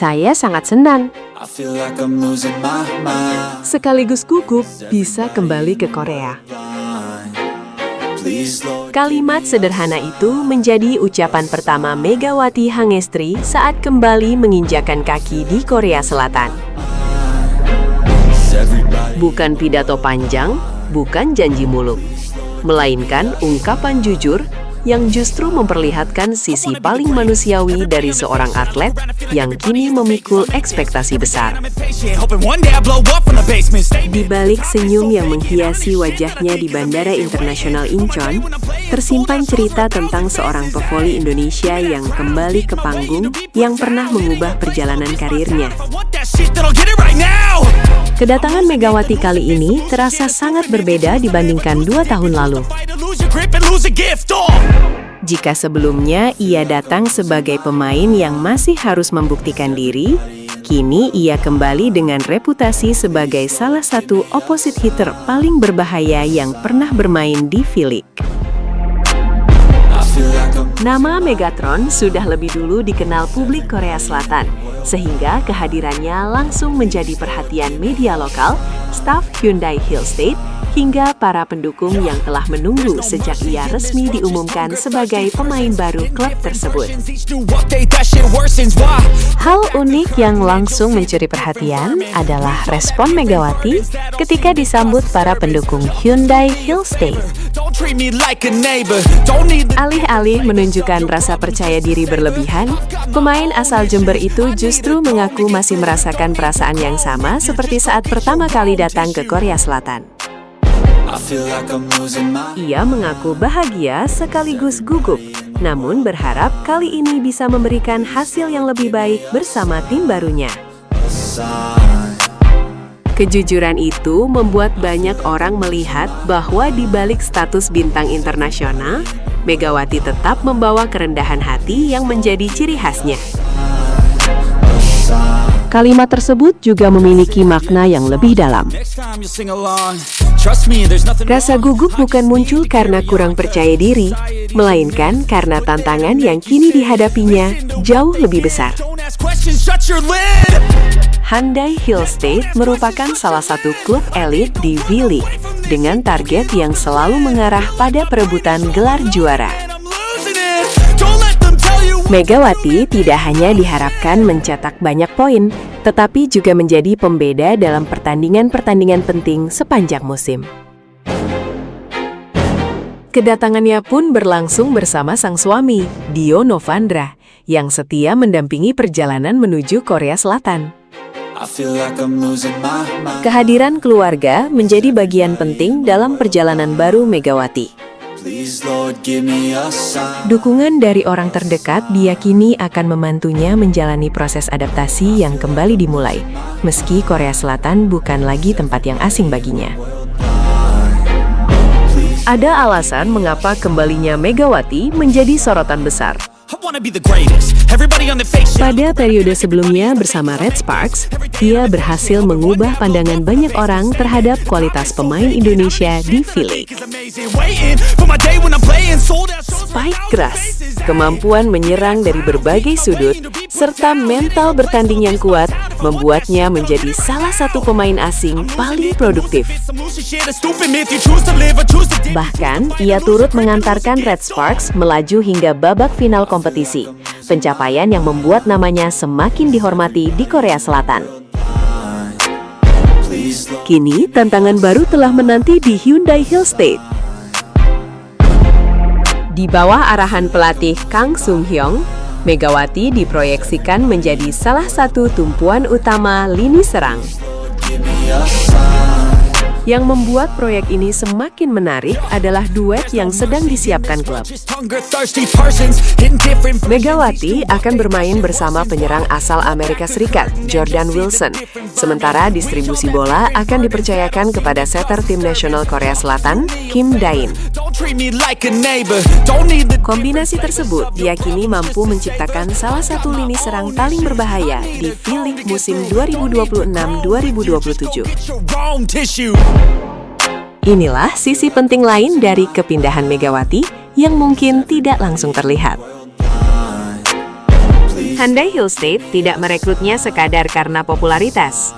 Saya sangat senang. Sekaligus gugup bisa kembali ke Korea. Kalimat sederhana itu menjadi ucapan pertama Megawati Hangestri saat kembali menginjakan kaki di Korea Selatan. Bukan pidato panjang, bukan janji muluk, melainkan ungkapan jujur yang justru memperlihatkan sisi paling manusiawi dari seorang atlet yang kini memikul ekspektasi besar. Di balik senyum yang menghiasi wajahnya di Bandara Internasional Incheon, tersimpan cerita tentang seorang pevoli Indonesia yang kembali ke panggung yang pernah mengubah perjalanan karirnya. Kedatangan Megawati kali ini terasa sangat berbeda dibandingkan 2 tahun lalu. Jika sebelumnya ia datang sebagai pemain yang masih harus membuktikan diri, kini ia kembali dengan reputasi sebagai salah satu opposite hitter paling berbahaya yang pernah bermain di V-League. Nama Megatron sudah lebih dulu dikenal publik Korea Selatan, sehingga kehadirannya langsung menjadi perhatian media lokal, staf Hyundai Hillstate, hingga para pendukung yang telah menunggu sejak ia resmi diumumkan sebagai pemain baru klub tersebut. Hal unik yang langsung mencuri perhatian adalah respon Megawati ketika disambut para pendukung Hyundai Hillstate. Alih-alih menunjukkan rasa percaya diri berlebihan, pemain asal Jember itu justru mengaku masih merasakan perasaan yang sama seperti saat pertama kali datang ke Korea Selatan. Ia mengaku bahagia sekaligus gugup, namun berharap kali ini bisa memberikan hasil yang lebih baik bersama tim barunya. Kejujuran itu membuat banyak orang melihat bahwa di balik status bintang internasional, Megawati tetap membawa kerendahan hati yang menjadi ciri khasnya. Kalimat tersebut juga memiliki makna yang lebih dalam. Rasa gugup bukan muncul karena kurang percaya diri, melainkan karena tantangan yang kini dihadapinya jauh lebih besar. Hyundai Hillstate merupakan salah satu klub elit di V-League dengan target yang selalu mengarah pada perebutan gelar juara. Megawati tidak hanya diharapkan mencetak banyak poin, tetapi juga menjadi pembeda dalam pertandingan-pertandingan penting sepanjang musim. Kedatangannya pun berlangsung bersama sang suami, Dio Novandra, yang setia mendampingi perjalanan menuju Korea Selatan. Kehadiran keluarga menjadi bagian penting dalam perjalanan baru Megawati. Dukungan dari orang terdekat diyakini akan membantunya menjalani proses adaptasi yang kembali dimulai, meski Korea Selatan bukan lagi tempat yang asing baginya. Ada alasan mengapa kembalinya Megawati menjadi sorotan besar. Pada periode sebelumnya bersama Red Sparks, ia berhasil mengubah pandangan banyak orang terhadap kualitas pemain Indonesia di V-League. Spike keras, kemampuan menyerang dari berbagai sudut, serta mental bertanding yang kuat membuatnya menjadi salah satu pemain asing paling produktif. Bahkan, ia turut mengantarkan Red Sparks melaju hingga babak final kompetisi, pencapaian yang membuat namanya semakin dihormati di Korea Selatan. Kini, tantangan baru telah menanti di Hyundai Hillstate. Di bawah arahan pelatih Kang Sung Hyong, Megawati diproyeksikan menjadi salah satu tumpuan utama lini serang. Yang membuat proyek ini semakin menarik adalah duet yang sedang disiapkan klub. Megawati akan bermain bersama penyerang asal Amerika Serikat, Jordan Wilson. Sementara distribusi bola akan dipercayakan kepada setter tim nasional Korea Selatan, Kim Dain. Kombinasi tersebut diyakini mampu menciptakan salah satu lini serang paling berbahaya di V-League musim 2026-2027. Inilah sisi penting lain dari kepindahan Megawati yang mungkin tidak langsung terlihat. Hyundai Hillstate tidak merekrutnya sekadar karena popularitas.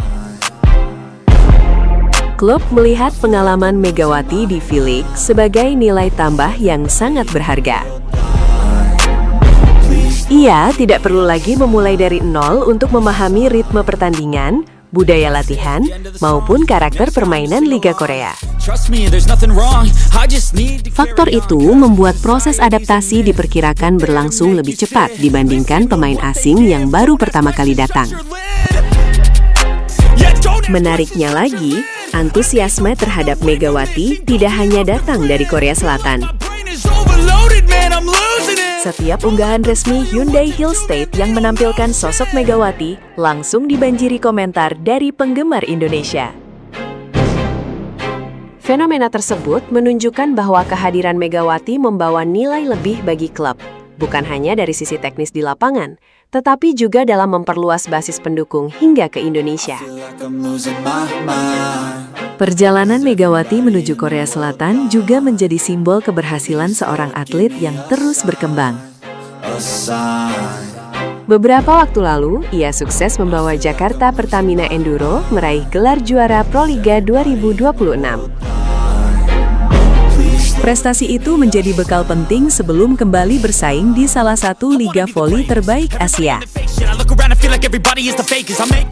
Klub melihat pengalaman Megawati di V-League sebagai nilai tambah yang sangat berharga. Ia tidak perlu lagi memulai dari nol untuk memahami ritme pertandingan, budaya latihan, maupun karakter permainan Liga Korea. Faktor itu membuat proses adaptasi diperkirakan berlangsung lebih cepat dibandingkan pemain asing yang baru pertama kali datang. Menariknya lagi, antusiasme terhadap Megawati tidak hanya datang dari Korea Selatan. Setiap unggahan resmi Hyundai Hillstate yang menampilkan sosok Megawati langsung dibanjiri komentar dari penggemar Indonesia. Fenomena tersebut menunjukkan bahwa kehadiran Megawati membawa nilai lebih bagi klub, bukan hanya dari sisi teknis di lapangan, tetapi juga dalam memperluas basis pendukung hingga ke Indonesia. Perjalanan Megawati menuju Korea Selatan juga menjadi simbol keberhasilan seorang atlet yang terus berkembang. Beberapa waktu lalu, ia sukses membawa Jakarta Pertamina Enduro meraih gelar juara Proliga 2026. Prestasi itu menjadi bekal penting sebelum kembali bersaing di salah satu liga voli terbaik Asia.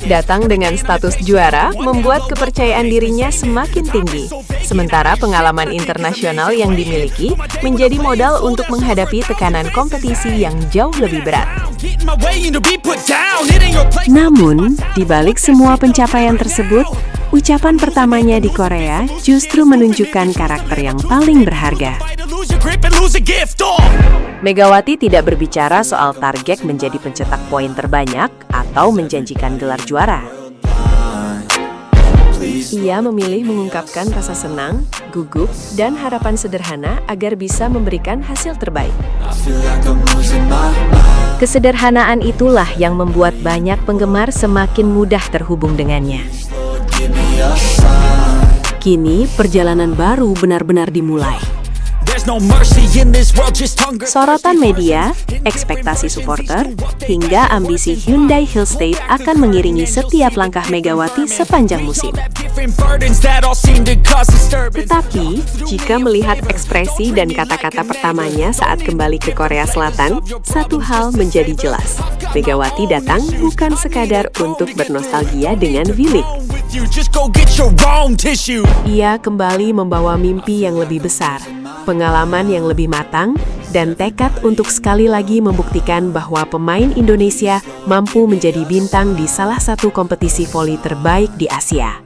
Datang dengan status juara membuat kepercayaan dirinya semakin tinggi, sementara pengalaman internasional yang dimiliki menjadi modal untuk menghadapi tekanan kompetisi yang jauh lebih berat. Namun, di balik semua pencapaian tersebut, ucapan pertamanya di Korea justru menunjukkan karakter yang paling berharga. Megawati tidak berbicara soal target menjadi pencetak poin terbanyak atau menjanjikan gelar juara. Ia memilih mengungkapkan rasa senang, gugup, dan harapan sederhana agar bisa memberikan hasil terbaik. Kesederhanaan itulah yang membuat banyak penggemar semakin mudah terhubung dengannya. Kini, perjalanan baru benar-benar dimulai. Sorotan media, ekspektasi supporter, hingga ambisi Hyundai Hillstate akan mengiringi setiap langkah Megawati sepanjang musim. Tetapi, jika melihat ekspresi dan kata-kata pertamanya saat kembali ke Korea Selatan, satu hal menjadi jelas. Megawati datang bukan sekadar untuk bernostalgia dengan V-League. Ia kembali membawa mimpi yang lebih besar, pengalaman yang lebih matang, dan tekad untuk sekali lagi membuktikan bahwa pemain Indonesia mampu menjadi bintang di salah satu kompetisi voli terbaik di Asia.